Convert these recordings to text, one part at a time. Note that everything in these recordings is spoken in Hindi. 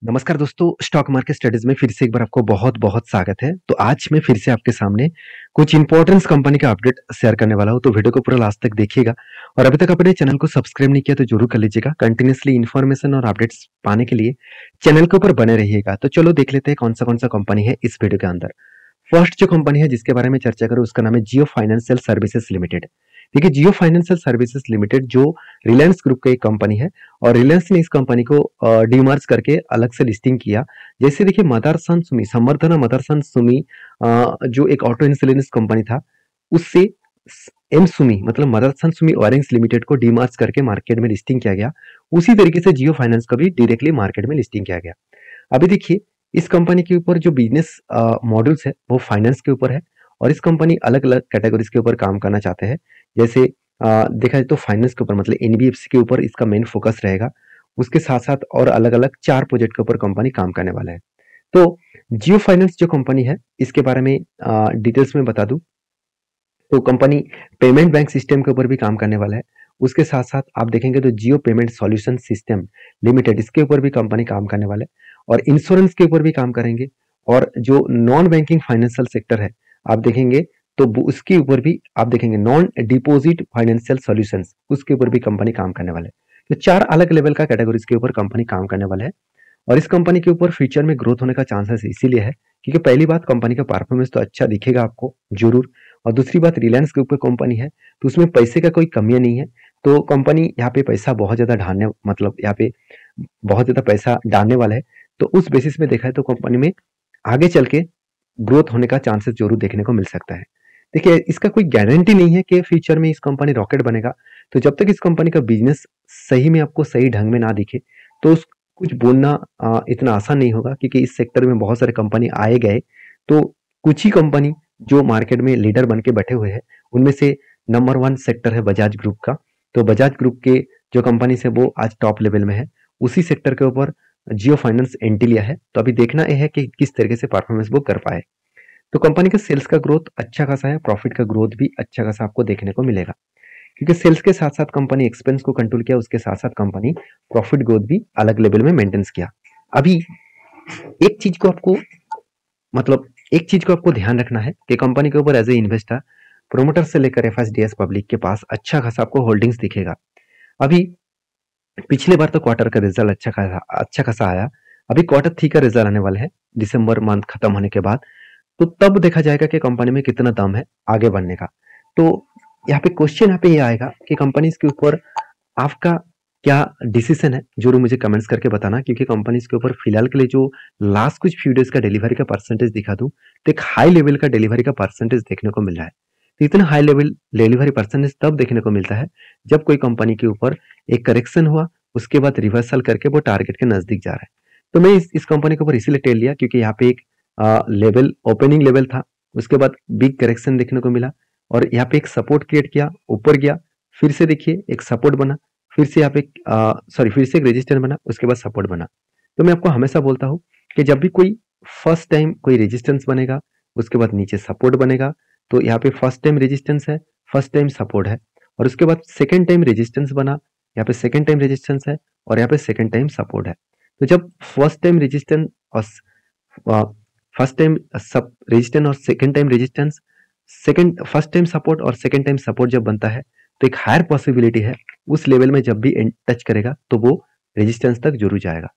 नमस्कार दोस्तों, स्टॉक मार्केट स्टडीज में फिर से एक बार आपको बहुत-बहुत स्वागत है। तो आज मैं फिर से आपके सामने कुछ इंपॉर्टेंस कंपनी का अपडेट शेयर करने वाला हूँ, तो वीडियो को पूरा लास्ट तक देखिएगा और अभी तक अपने चैनल को सब्सक्राइब नहीं किया तो जरूर कर लीजिएगा। कंटिन्यूअसली इन्फॉर्मेशन और अपडेट्स पाने के लिए चैनल के ऊपर बने रहिएगा। तो चलो देख लेते हैं कौन सा कंपनी है इस वीडियो के अंदर। फर्स्ट जो कंपनी है जिसके बारे में चर्चा करूँ उसका नाम है जियो फाइनेंशियल सर्विसेज लिमिटेड। देखिए, जियो फाइनेंशियल सर्विसेज लिमिटेड जो रिलायंस ग्रुप का एक कंपनी है और रिलायंस ने इस कंपनी को डीमर्ज करके अलग से लिस्टिंग किया। जैसे देखिए, मदरसन सुमी संवर्धना मदरसन सुमी जो एक ऑटो इंश्योरेंस कंपनी था, उससे एम सुमी मतलब मदरसन सुमी ऑरेंज लिमिटेड को डीमर्ज करके मार्केट में लिस्टिंग किया गया। उसी तरीके से जियो फाइनेंस का भी डायरेक्टली मार्केट में लिस्टिंग किया गया। अभी देखिए, इस कंपनी के ऊपर जो बिजनेस मॉडल्स है वो फाइनेंस के ऊपर है और इस कंपनी अलग अलग कैटेगरीज के ऊपर काम करना चाहते हैं। जैसे देखा जाए तो फाइनेंस के ऊपर मतलब एनबीएफसी के ऊपर इसका मेन फोकस रहेगा। उसके साथ साथ और अलग अलग 4 प्रोजेक्ट के ऊपर कंपनी काम करने वाला है। तो जियो फाइनेंस जो कंपनी है इसके बारे में डिटेल्स में बता दूं तो कंपनी पेमेंट बैंक सिस्टम के ऊपर भी काम करने वाला है। उसके साथ साथ आप देखेंगे तो जियो पेमेंट सॉल्यूशन सिस्टम लिमिटेड इसके ऊपर भी कंपनी काम करने वाला है और इंश्योरेंस के ऊपर भी काम करेंगे। और जो नॉन बैंकिंग फाइनेंशियल सेक्टर है आप देखेंगे तो उसके ऊपर भी आप देखेंगे नॉन डिपॉजिट फाइनेंशियल सॉल्यूशंस उसके ऊपर भी कंपनी काम करने वाला है। तो 4 अलग लेवल का कैटेगरीज के ऊपर कंपनी काम करने वाला है और इस कंपनी के ऊपर फ्यूचर में ग्रोथ होने का चांसेस इसीलिए है क्योंकि पहली बात कंपनी का परफॉर्मेंस तो अच्छा दिखेगा आपको जरूर, और दूसरी बात रिलायंस ग्रुप की कंपनी है तो उसमें पैसे का कोई कमी नहीं है। तो कंपनी यहाँ पे पैसा बहुत ज्यादा डालने मतलब यहाँ पे बहुत ज्यादा पैसा डालने वाला है। तो उस बेसिस में देखा है तो कंपनी में आगे चल के ग्रोथ होने का चांसेस जरूर देखने को मिल सकता है। देखिए, इसका कोई गारंटी नहीं है कि फ्यूचर में इस कंपनी रॉकेट बनेगा। तो जब तक इस कंपनी का बिजनेस सही में आपको सही ढंग में ना दिखे तो कुछ बोलना इतना आसान नहीं होगा क्योंकि इस सेक्टर में बहुत सारे कंपनी आए गए। तो कुछ ही कंपनी जो मार्केट में लीडर बन के बैठे हुए हैं उनमें से नंबर 1 सेक्टर है बजाज ग्रुप का। तो बजाज ग्रुप के जो कंपनी से वो आज टॉप लेवल में है, उसी सेक्टर के ऊपर जियो फाइनेंस एंट्री लिया है। तो अभी देखना यह है कि किस तरीके से परफॉर्मेंस वो कर पाए। तो कंपनी का सेल्स का ग्रोथ अच्छा खासा है, प्रॉफिट का ग्रोथ भी अच्छा खासा आपको देखने को मिलेगा क्योंकि सेल्स के साथ साथ कंपनी एक्सपेंस को कंट्रोल किया, उसके साथ साथ कंपनी प्रॉफिट ग्रोथ भी अलग लेवल में मेंटेन किया। अभी एक चीज को आपको मतलब एक चीज को आपको ध्यान रखना है कि कंपनी के ऊपर एज ए इन्वेस्टर प्रोमोटर से लेकर एफएसडीएस पब्लिक के पास अच्छा खासा आपको होल्डिंग्स दिखेगा। अभी पिछले बार तो क्वार्टर का रिजल्ट अच्छा खासा आया। अभी क्वार्टर 3 का रिजल्ट आने वाला है दिसंबर मंथ खत्म होने के बाद। तो तब देखा जाएगा कि कंपनी में कितना दम है आगे बढ़ने का। तो यहाँ पे क्वेश्चन यहाँ पे ये आएगा कि कंपनीज के ऊपर आपका क्या डिसीजन है, जरूर मुझे कमेंट्स करके बताना क्योंकि कंपनीज के ऊपर फिलहाल के लिए जो लास्ट कुछ फ्यू डेज का डिलीवरी का परसेंटेज दिखा दूं तो एक हाई लेवल का डिलीवरी का परसेंटेज देखने को मिल रहा है। तो इतना हाई लेवल डिलीवरी परसेंटेज तब देखने को मिलता है जब कोई कंपनी के ऊपर एक करेक्शन हुआ, उसके बाद रिवर्सल करके वो टारगेट के नजदीक जा रहा है। तो मैं इस कंपनी के ऊपर इसीलिए टेल लिया क्योंकि यहाँ पे एक लेवल ओपनिंग लेवल था, उसके बाद बिग करेक्शन देखने को मिला और यहाँ पे एक सपोर्ट क्रिएट किया, ऊपर गया, फिर से देखिए एक सपोर्ट बना, फिर से यहाँ पे फिर से एक रेजिस्टेंस बना, उसके बाद सपोर्ट बना। तो मैं आपको हमेशा बोलता हूँ कि जब भी कोई फर्स्ट टाइम कोई रेजिस्टेंस बनेगा, उसके बाद नीचे सपोर्ट बनेगा, तो यहाँ पे फर्स्ट टाइम रेजिस्टेंस है, फर्स्ट टाइम सपोर्ट है और उसके बाद सेकेंड टाइम रेजिस्टेंस बना, यहाँ पे सेकेंड टाइम रेजिस्टेंस है और यहाँ पे सेकेंड टाइम सपोर्ट है। तो जब फर्स्ट टाइम रेजिस्टेंस और फर्स्ट टाइम सब रेजिस्टेंस और second time resistance, second first time support और सेकेंड टाइम सपोर्ट जब बनता है तो एक हायर पॉसिबिलिटी है उस लेवल में जब भी टच करेगा तो वो रेजिस्टेंस तक जरूर जाएगा।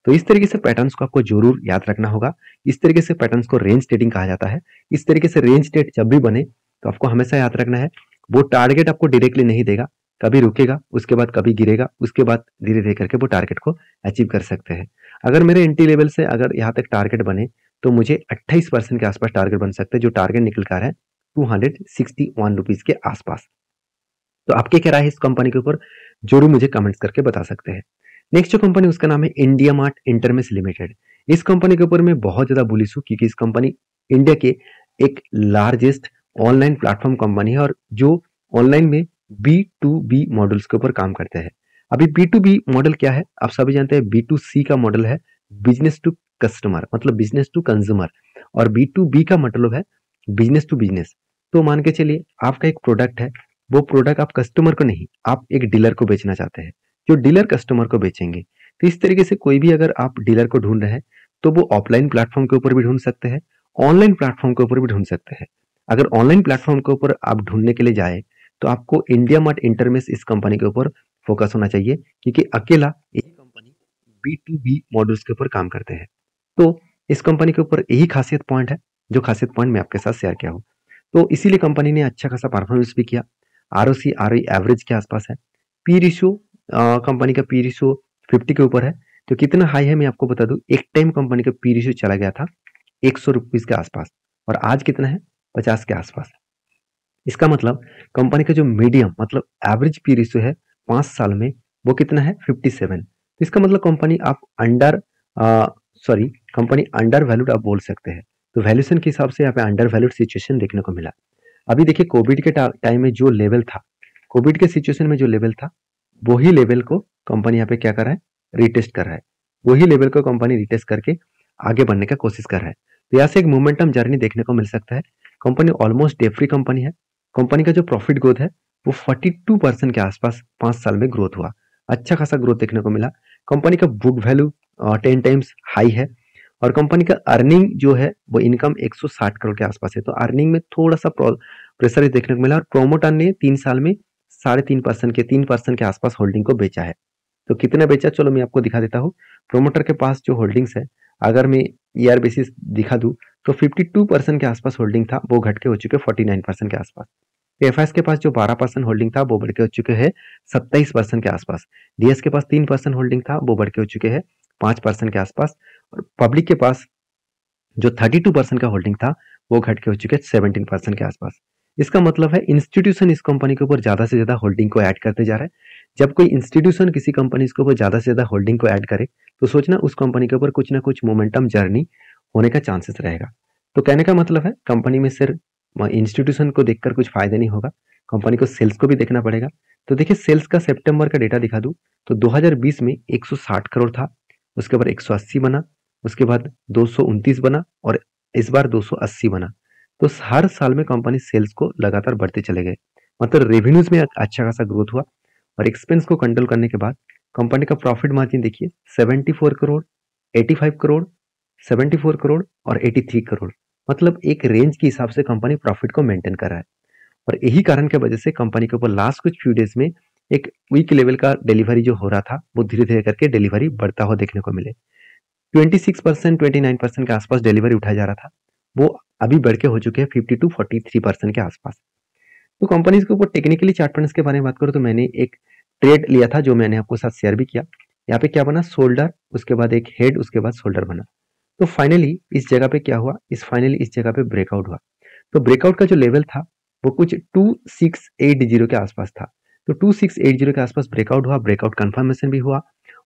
तो इस तरीके से पैटर्न्स को आपको जरूर याद रखना होगा। इस तरीके से पैटर्न्स को रेंज ट्रेडिंग कहा जाता है। इस तरीके से रेंज ट्रेड जब भी बने तो आपको हमेशा याद रखना है वो टारगेट आपको डायरेक्टली नहीं देगा, कभी रुकेगा, उसके बाद कभी गिरेगा, उसके बाद धीरे धीरे करके वो टारगेट को अचीव कर सकते हैं। अगर मेरे एंट्री लेवल से अगर यहाँ तक टारगेट बने तो मुझे 28% के आसपास टारगेट बन सकते हैं, जो टारगेट निकल कर है 261 रुपीज के आसपास। तो आपके क्या राय है इस कंपनी के ऊपर, जरूर मुझे कमेंट्स करके बता सकते हैं। नेक्स्ट जो कंपनी उसका नाम है इंडिया मार्ट इंटरमेश लिमिटेड। इस कंपनी के ऊपर मैं बहुत ज्यादा बुलिश हूँ क्योंकि इस कंपनी इंडिया के एक लार्जेस्ट ऑनलाइन प्लेटफॉर्म कंपनी है और जो ऑनलाइन में B2B मॉडल्स के ऊपर काम करते हैं। अभी B2B मॉडल क्या है आप सभी जानते हैं, B2C का मॉडल है बिजनेस टू कस्टमर मतलब बिजनेस टू कंज्यूमर, और B2B का मतलब है बिजनेस टू बिजनेस। तो मान के चलिए आपका एक प्रोडक्ट है, वो प्रोडक्ट आप कस्टमर को नहीं, आप एक डीलर को बेचना चाहते हैं, जो डीलर कस्टमर को बेचेंगे। तो इस तरीके से कोई भी अगर आप डीलर को ढूंढ रहे हैं तो वो ऑफलाइन प्लेटफॉर्म के ऊपर भी ढूंढ सकते हैं, ऑनलाइन प्लेटफॉर्म के ऊपर भी ढूंढ सकते हैं। अगर ऑनलाइन प्लेटफॉर्म के ऊपर आप ढूंढने के लिए जाए तो आपको इंडिया मार्ट इंटरमेश इस कंपनी के ऊपर फोकस होना चाहिए, क्योंकि अकेला यही कंपनी B2B मॉडल्स के ऊपर काम करते हैं। तो इस कंपनी के ऊपर यही खासियत पॉइंट है, जो खासियत पॉइंट मैं आपके साथ शेयर किया हूँ। तो इसीलिए कंपनी ने अच्छा खासा परफॉर्मेंस भी किया। ROC ROE एवरेज के आसपास है। पी रेशियो कंपनी का पी रेशियो 50 के ऊपर है। तो कितना हाई है मैं आपको बता दूं, एक टाइम कंपनी का पी रेशियो चला गया था 100 रुपीज के आसपास, और आज कितना है 50 के आसपास। इसका मतलब कंपनी का जो मीडियम मतलब एवरेज पी रेशियो है 5 साल में वो कितना है 57। तो इसका मतलब कंपनी आप कंपनी अंडर वैल्यूड आप बोल सकते हैं। तो वैल्यूएशन के हिसाब से यहाँ पे अंडर वैल्यूड सिचुएशन देखने को मिला। अभी देखिए कोविड के टाइम में जो लेवल था, कोविड के सिचुएशन में जो लेवल था वही लेवल को कंपनी यहाँ पे क्या कर रहा है, रिटेस्ट कर रहा है। वही लेवल को कंपनी रिटेस्ट करके आगे बढ़ने का कोशिश कर रहा है। तो यहाँ से एक मोमेंटम जर्नी देखने को मिल सकता है। Company almost debt free company है। कंपनी का जो प्रॉफिट ग्रोथ है वो 42% के आसपास 5 साल में ग्रोथ हुआ। अच्छा खासा ग्रोथ देखने को मिला। कंपनी का बुक वैल्यू 10 टाइम्स हाई है, और कंपनी का अर्निंग जो है वो इनकम 160 करोड़ के आसपास है। तो अर्निंग में थोड़ा सा प्रेशर देखने को मिला, और प्रोमोटर ने 3 साल में 3.5% के आसपास होल्डिंग को बेचा है। तो कितना बेचा चलो मैं आपको दिखा देता हूँ। प्रोमोटर के पास जो होल्डिंग्स है अगर मैं ईयर बेसिस दिखा दूं तो 52% के आसपास होल्डिंग था, वो घट के हो चुके 49% के आसपास। एफआईएस के पास जो 12% होल्डिंग था वो बढ़ के हो चुके हैं 27% के आसपास। डीएस के पास 3% होल्डिंग था वो बढ़ के हो चुके हैं 5% के आसपास। और पब्लिक के पास जो 32% का होल्डिंग था वो घट के हो चुके 17% के आसपास। इसका मतलब है इंस्टीट्यूशन इस कंपनी के ऊपर ज्यादा से ज्यादा होल्डिंग को ऐड करते जा रहा है। जब कोई इंस्टीट्यूशन किसी कंपनी के ऊपर ज्यादा से ज्यादा होल्डिंग को ऐड करे तो सोचना उस कंपनी के ऊपर कुछ ना कुछ मोमेंटम जर्नी होने का चांसेस रहेगा। तो कहने का मतलब है कंपनी में सिर्फ इंस्टीट्यूशन को देखकर कुछ फायदा नहीं होगा, कंपनी को सेल्स को भी देखना पड़ेगा। तो देखिए सेल्स का सितंबर का डेटा दिखा दूं तो 2020 में 160 करोड़ था, उसके बाद 180 बना, उसके बाद 229 बना, और इस बार 280 बना। तो हर साल में कंपनी सेल्स को लगातार बढ़ते चले गए, मतलब रेवेन्यूज में अच्छा खासा ग्रोथ हुआ। और एक्सपेंस को कंट्रोल करने के बाद कंपनी का प्रॉफिट मार्जिन देखिए 74 करोड़, 85 करोड़, 74 करोड़ और 83 करोड़। मतलब एक रेंज के हिसाब से कंपनी प्रॉफिट को मेंटेन कर रहा है। और यही कारण की वजह से कंपनी के ऊपर लास्ट कुछ फ्यू डेज में एक वीक लेवल का डिलीवरी जो हो रहा था वो धीरे धीरे करके डिलीवरी बढ़ता हुआ देखने को मिले। 26% 29% के आसपास डिलीवरी उठाया जा रहा था, वो अभी बढ़ के हो चुके हैं 50 to 43% के आसपास। तो कंपनीज के ऊपर टेक्निकली चार्ट पैटर्न्स के बारे में बात करूं तो मैंने एक ट्रेड लिया था जो मैंने आपको साथ शेयर भी किया। यहाँ पे क्या बना, शोल्डर, उसके बाद एक हेड, उसके बाद शोल्डर बना। तो फाइनली इस जगह पे क्या हुआ, इस जगह पे ब्रेकआउट हुआ। तो ब्रेकआउट का जो लेवल था वो कुछ 2680 के आसपास था। तो 2680 के आसपास ब्रेकआउट हुआ, ब्रेकआउट कंफर्मेशन भी हुआ,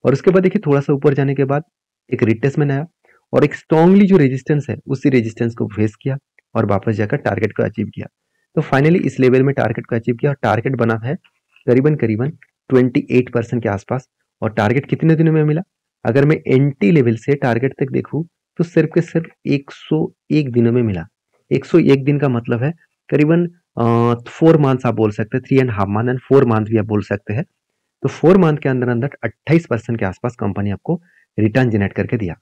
और उसके बाद देखिए थोड़ा सा ऊपर जाने के बाद एक रिट्रेसमेंट आया, और एक स्ट्रॉन्गली जो रेजिस्टेंस है उसी रेजिस्टेंस को फेस किया और वापस जाकर टारगेट को अचीव किया। तो फाइनली इस लेवल में टारगेट को अचीव किया, और टारगेट बना है करीबन करीबन 28% के आसपास। और टारगेट कितने दिनों में मिला, अगर मैं एंटी लेवल से टारगेट तक देखूं तो सिर्फ के सिर्फ 101 दिनों में मिला। 101 दिन का मतलब है करीबन 4 मंथ्स आप बोल सकते हैं, 3.5 मंथ एंड 4 मंथ भी आप बोल सकते हैं। तो 4 मंथ के अंदर अंदर 28% के आसपास कंपनी आपको रिटर्न जनरेट करके दिया।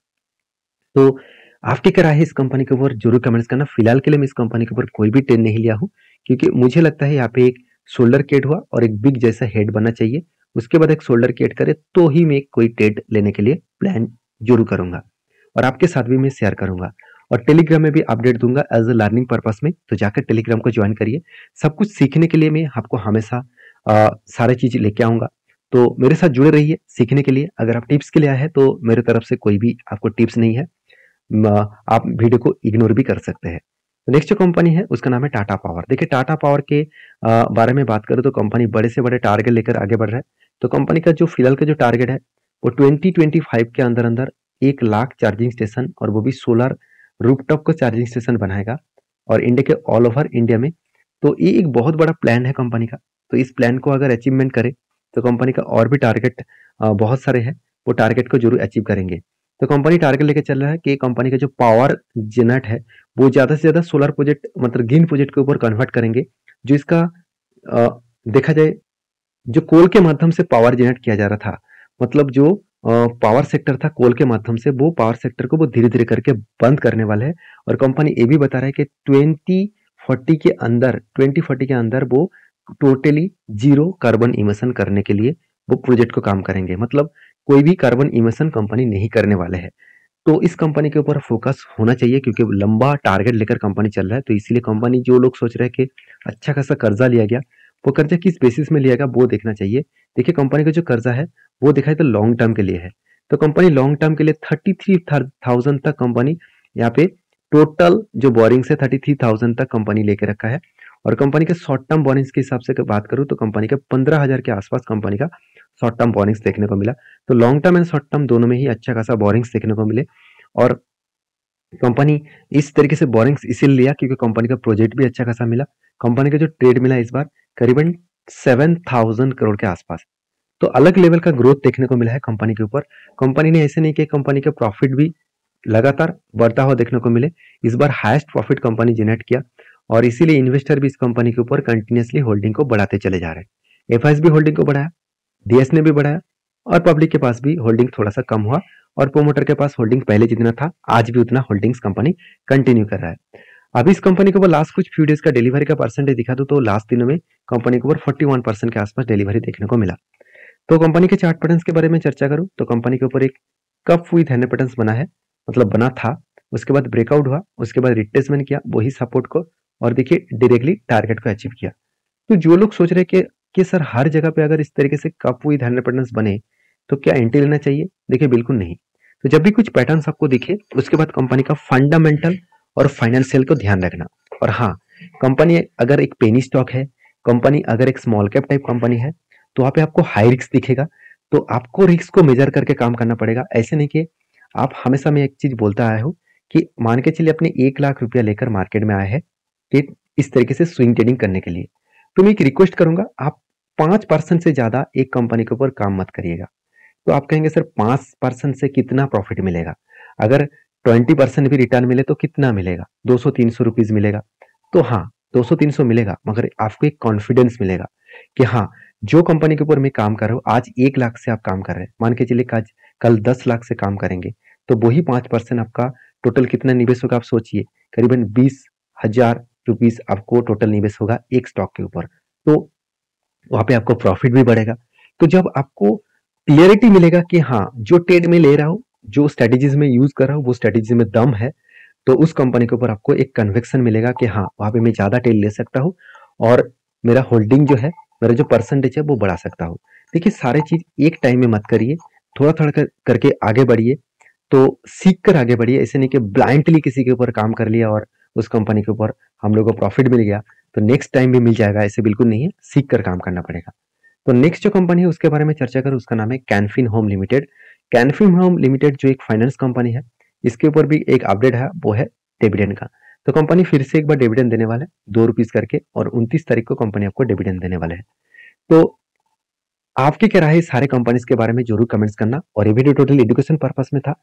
तो आपकी क्या राय है इस कंपनी के ऊपर जरूर कमेंट्स करना। फिलहाल के लिए मैं इस कंपनी के ऊपर कोई भी ट्रेड नहीं लिया हूँ, क्योंकि मुझे लगता है यहाँ पे एक शोल्डर केट हुआ और एक बिग जैसा हेड बनना चाहिए, उसके बाद एक शोल्डर केट करे तो ही मैं कोई ट्रेड लेने के लिए प्लान जरूर करूंगा, और आपके साथ भी मैं शेयर करूंगा। और टेलीग्राम में भी अपडेट दूंगा एज अ लर्निंग पर्पस में, तो जाकर टेलीग्राम को ज्वाइन करिए। सब कुछ सीखने के लिए मैं आपको हमेशा सारी चीज लेके आऊंगा। तो मेरे साथ जुड़े रहिए सीखने के लिए। अगर आप टिप्स के लिए आए हैं तो मेरे तरफ से कोई भी आपको टिप्स नहीं है, आप वीडियो को इग्नोर भी कर सकते हैं। तो नेक्स्ट जो कंपनी है उसका नाम है टाटा पावर। देखिए टाटा पावर के बारे में बात करें तो कंपनी बड़े से बड़े टारगेट लेकर आगे बढ़ रहा है। तो कंपनी का जो फिलहाल का जो टारगेट है वो 2025 के अंदर अंदर 1 लाख चार्जिंग स्टेशन, और वो भी सोलर रूफटॉप को चार्जिंग स्टेशन बनाएगा, और इंडिया के ऑल ओवर इंडिया में। तो ये एक बहुत बड़ा प्लान है कंपनी का। तो इस प्लान को अगर अचीवमेंट करे तो कंपनी का और भी टारगेट बहुत सारे हैं, वो टारगेट को जरूर अचीव करेंगे। तो कंपनी टारगेट लेके चल रहा है कि कंपनी का जो पावर जेनरेट है वो ज्यादा से ज्यादा सोलर प्रोजेक्ट मतलब ग्रीन प्रोजेक्ट के ऊपर कन्वर्ट करेंगे। जो इसका देखा जाए जो कोल के माध्यम से पावर जनरेट किया जा रहा था, मतलब जो पावर सेक्टर था कोल के माध्यम से, वो पावर सेक्टर को वो धीरे-धीरे करके बंद करने वाले हैं और कंपनी ये भी बता रहा है कि 2040 के अंदर वो टोटली ज़ीरो कार्बन इमिशन करने के लिए वो प्रोजेक्ट को काम करेंगे। मतलब कोई भी कार्बन इमिशन कंपनी नहीं करने वाले हैं। तो इस कंपनी के ऊपर फोकस होना चाहिए क्योंकि लंबा टारगेट लेकर कंपनी चल रहा है, तो इसीलिए कंपनी जो लोग सोच रहे हैं कि अच्छा खासा कर्जा लिया गया, वो कर्जा किस बेसिस में लिया गया वो देखना चाहिए। देखिए कंपनी का जो कर्जा है वो दिखाई तो लॉन्ग टर्म के लिए है, तो कंपनी लॉन्ग टर्म के लिए 33,000 तक कंपनी यहाँ पे टोटल जो बोरिंग है 33,000 तक कंपनी लेके रखा है। और कंपनी के शॉर्ट टर्म बोरिंग्स के हिसाब से बात करूँ तो कंपनी के 15,000 के आसपास कंपनी का शॉर्ट टर्म बोरिंग्स देखने को मिला। तो long term and short term दोनों में ही अच्छा खासा बोरिंग्स देखने को मिले। और कंपनी इस तरीके से बोरिंग्स इसीलिए लिया क्योंकि कंपनी का प्रोजेक्ट भी अच्छा खासा मिला। कंपनी का जो ट्रेड मिला इस बार करीबन 7,000 करोड़ के आसपास। तो अलग लेवल का ग्रोथ देखने को मिला है कंपनी के ऊपर। कंपनी ने ऐसे नहीं किया, कंपनी का प्रॉफिट भी लगातार बढ़ता हुआ देखने को मिले। इस बार हाईएस्ट प्रॉफिट कंपनी जनरेट किया और इसीलिए इन्वेस्टर भी इस कंपनी के ऊपर कंटिन्यूसली होल्डिंग को बढ़ाते चले जा रहे हैं। एफआईएस भी होल्डिंग को बढ़ाया, डीएस ने भी बढ़ाया और पब्लिक के पास भी होल्डिंग थोड़ा सा कम हुआ और प्रोमोटर के पास होल्डिंग पहले जितना था आज भी उतना होल्डिंग्स कंपनी कंटिन्यू कर रहा है। अभी इस कंपनी के ऊपर लास्ट कुछ फ्यू डेज का डिलीवरी का परसेंटेज दिखा दो तो लास्ट दिनों में कंपनी के ऊपर 41% के आसपास डिलीवरी देखने को मिला। तो कंपनी के चार्ट पैटर्न्स के बारे में चर्चा करूं तो कंपनी के ऊपर एक कप विद हैंड पैटर्न्स बना है, मतलब बना था, उसके बाद ब्रेकआउट हुआ, उसके बाद रिट्रेसमेंट किया वही सपोर्ट को और देखिए डायरेक्टली टारगेट को अचीव किया। तो जो लोग सोच रहे हैं कि सर हर जगह पे अगर इस तरीके से कप विद हैंड पैटर्न्स बने तो क्या एंट्री लेना चाहिए? देखिए बिल्कुल नहीं। तो जब भी कुछ पैटर्न्स आपको दिखे उसके बाद कंपनी का फंडामेंटल और फाइनेंशियल को ध्यान रखना। और हाँ, कंपनी अगर एक पेनी स्टॉक है, कंपनी अगर एक स्मॉल कैप टाइप कंपनी है तो वहाँ पे आपको हाई रिस्क दिखेगा, तो आपको रिस्क को मेजर करके काम करना पड़ेगा। ऐसे नहीं कि आप हमेशा, मैं एक चीज बोलता आया हूँ कि मान के चलिए अपने 1 लाख रुपया लेकर मार्केट में आए हैं कि इस तरीके से स्विंग ट्रेडिंग करने के लिए, तो मैं एक रिक्वेस्ट करूंगा आप 5% से ज्यादा एक कंपनी के ऊपर काम मत करिएगा। तो आप कहेंगे सर 5% से कितना प्रॉफिट मिलेगा? अगर 20% भी रिटर्न मिले तो कितना मिलेगा? 200-300 रुपीज मिलेगा। तो हाँ 200-300 मिलेगा, मगर आपको एक कॉन्फिडेंस मिलेगा कि हाँ जो कंपनी के ऊपर मैं काम कर रहा हूँ, आज 1 लाख से आप काम कर रहे हैं, मान के चलिए आज कल 10 लाख से काम करेंगे तो वही 5% आपका टोटल कितना निवेश होगा आप सोचिए, करीबन 20,000 रुपीज आपको टोटल निवेश होगा एक स्टॉक के ऊपर। तो वहां पे आपको प्रॉफिट भी बढ़ेगा। तो जब आपको क्लियरिटी मिलेगा कि हाँ जो ट्रेड में ले रहा हूँ, जो स्ट्रेटेजीज में यूज कर रहा हूँ वो स्ट्रेटेजी में दम है, तो उस कंपनी के ऊपर आपको एक कन्विक्शन मिलेगा कि हाँ वहां पे मैं ज्यादा ट्रेड ले सकता हूँ और मेरा होल्डिंग जो है, मेरा जो परसेंटेज है वो बढ़ा सकता हूँ। देखिए सारे चीज एक टाइम में मत करिए, थोड़ा थोड़ा करके आगे बढ़िए। तो सीख कर आगे बढ़िए, ऐसे नहीं कि ब्लाइंडली किसी के ऊपर काम कर लिया और उस कंपनी के ऊपर हम लोग को प्रॉफिट मिल गया तो नेक्स्ट टाइम भी मिल जाएगा, ऐसे बिल्कुल नहीं है, सीख कर काम करना पड़ेगा। तो नेक्स्ट जो कंपनी है उसके बारे में चर्चा करूं, उसका नाम है Canfin Home Limited. Canfin Home Limited जो एक फाइनेंस कंपनी है, इसके ऊपर भी एक अपडेट है, वो है डिविडेंड का। तो कंपनी फिर से एक बार डिविडेंड देने वाला है 2 रुपीज करके और 29 तारीख को कंपनी आपको डिविडेंड देने वाला है। तो आपकी क्या राय है सारे कंपनीज के बारे में जरूर कमेंट्स करना। और ये वीडियो टोटल एजुकेशन पर्पस में था,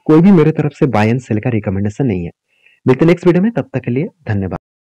कोई भी मेरे तरफ से बाय एंड सेल का रिकमेंडेशन नहीं है। मिलते नेक्स्ट वीडियो में, तब तक के लिए धन्यवाद।